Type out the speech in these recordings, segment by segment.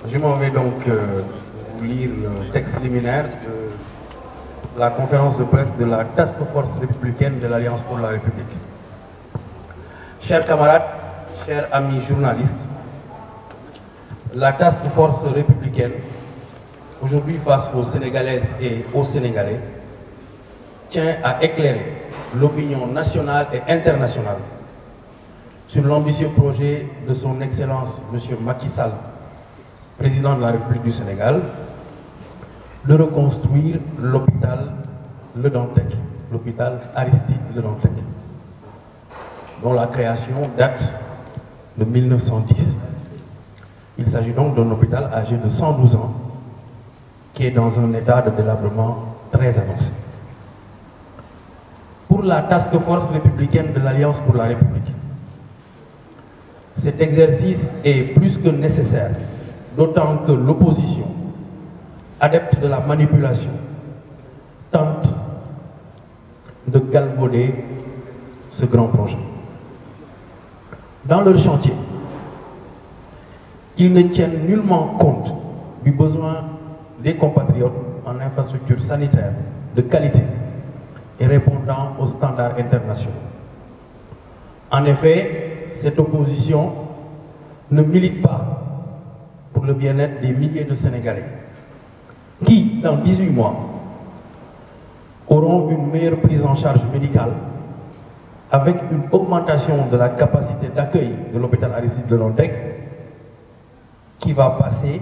Je m'en vais donc vous lire le texte liminaire de la conférence de presse de la Task Force républicaine de l'Alliance pour la République. Chers camarades, chers amis journalistes, la Task Force républicaine, aujourd'hui face aux Sénégalaises et aux Sénégalais, tient à éclairer l'opinion nationale et internationale sur l'ambitieux projet de son Excellence M. Macky Sall, président de la République du Sénégal, de reconstruire l'hôpital Le Dantec, l'hôpital Aristide Le Dantec, dont la création date de 1910. Il s'agit donc d'un hôpital âgé de 112 ans qui est dans un état de délabrement très avancé. Pour la Task Force républicaine de l'Alliance pour la République, cet exercice est plus que nécessaire, d'autant que l'opposition, adepte de la manipulation, tente de galvauder ce grand projet. Dans leur chantier, ils ne tiennent nullement compte du besoin des compatriotes en infrastructures sanitaires de qualité et répondant aux standards internationaux. En effet, cette opposition ne milite pas pour le bien-être des milliers de Sénégalais qui, dans 18 mois, auront une meilleure prise en charge médicale avec une augmentation de la capacité d'accueil de l'hôpital Aristide Le Dantec qui va passer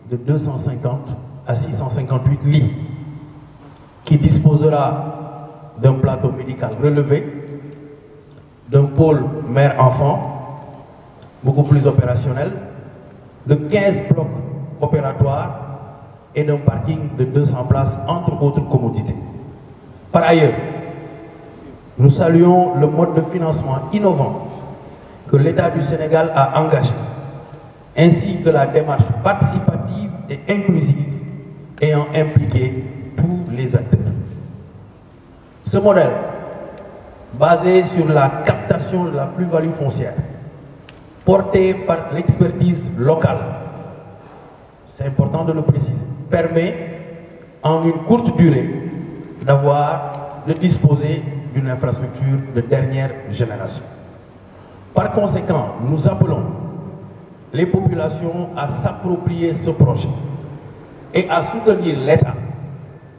de 250 à 658 lits, qui disposera d'un plateau médical relevé, d'un pôle mère-enfant beaucoup plus opérationnel, de 15 blocs opératoires et d'un parking de 200 places, entre autres commodités. Par ailleurs, nous saluons le mode de financement innovant que l'État du Sénégal a engagé, ainsi que la démarche participative et inclusive ayant impliqué tous les acteurs. Ce modèle, basé sur la captation de la plus-value foncière, porté par l'expertise locale, c'est important de le préciser, permet en une courte durée de disposer d'une infrastructure de dernière génération. Par conséquent, nous appelons les populations à s'approprier ce projet et à soutenir l'État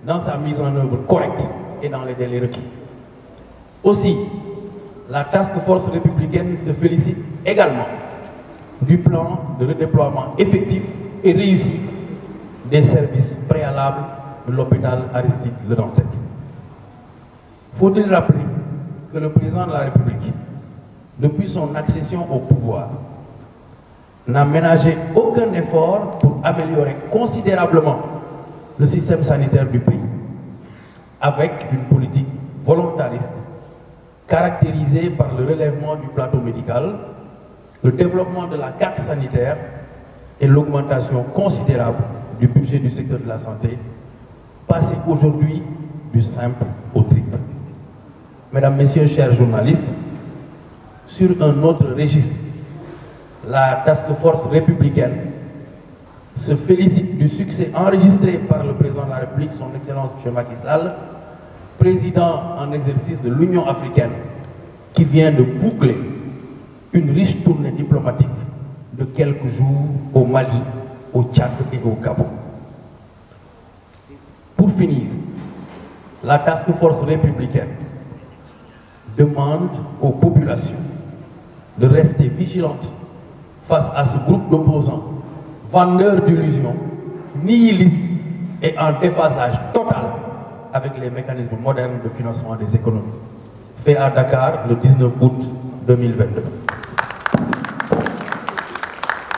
dans sa mise en œuvre correcte et dans les délais requis. Aussi, la Task Force républicaine se félicite également du plan de redéploiement effectif et réussi des services préalables de l'hôpital Aristide Le Dantec. Faut-il rappeler que le président de la République, depuis son accession au pouvoir, n'a ménagé aucun effort pour améliorer considérablement le système sanitaire du pays, avec une politique volontariste caractérisée par le relèvement du plateau médical, le développement de la carte sanitaire et l'augmentation considérable du budget du secteur de la santé, passé aujourd'hui du simple au triple. Mesdames, Messieurs, chers journalistes, sur un autre registre, la Task Force républicaine se félicite du succès enregistré par le président de la République, son Excellence M. Macky Sall, président en exercice de l'Union africaine, qui vient de boucler une riche tournée diplomatique de quelques jours au Mali, au Tchad et au Gabon. Pour finir, la Task Force républicaine demande aux populations de rester vigilantes face à ce groupe d'opposants, vendeurs d'illusions, nihilistes et en déphasage total avec les mécanismes modernes de financement des économies. Fait à Dakar le 19 août 2022.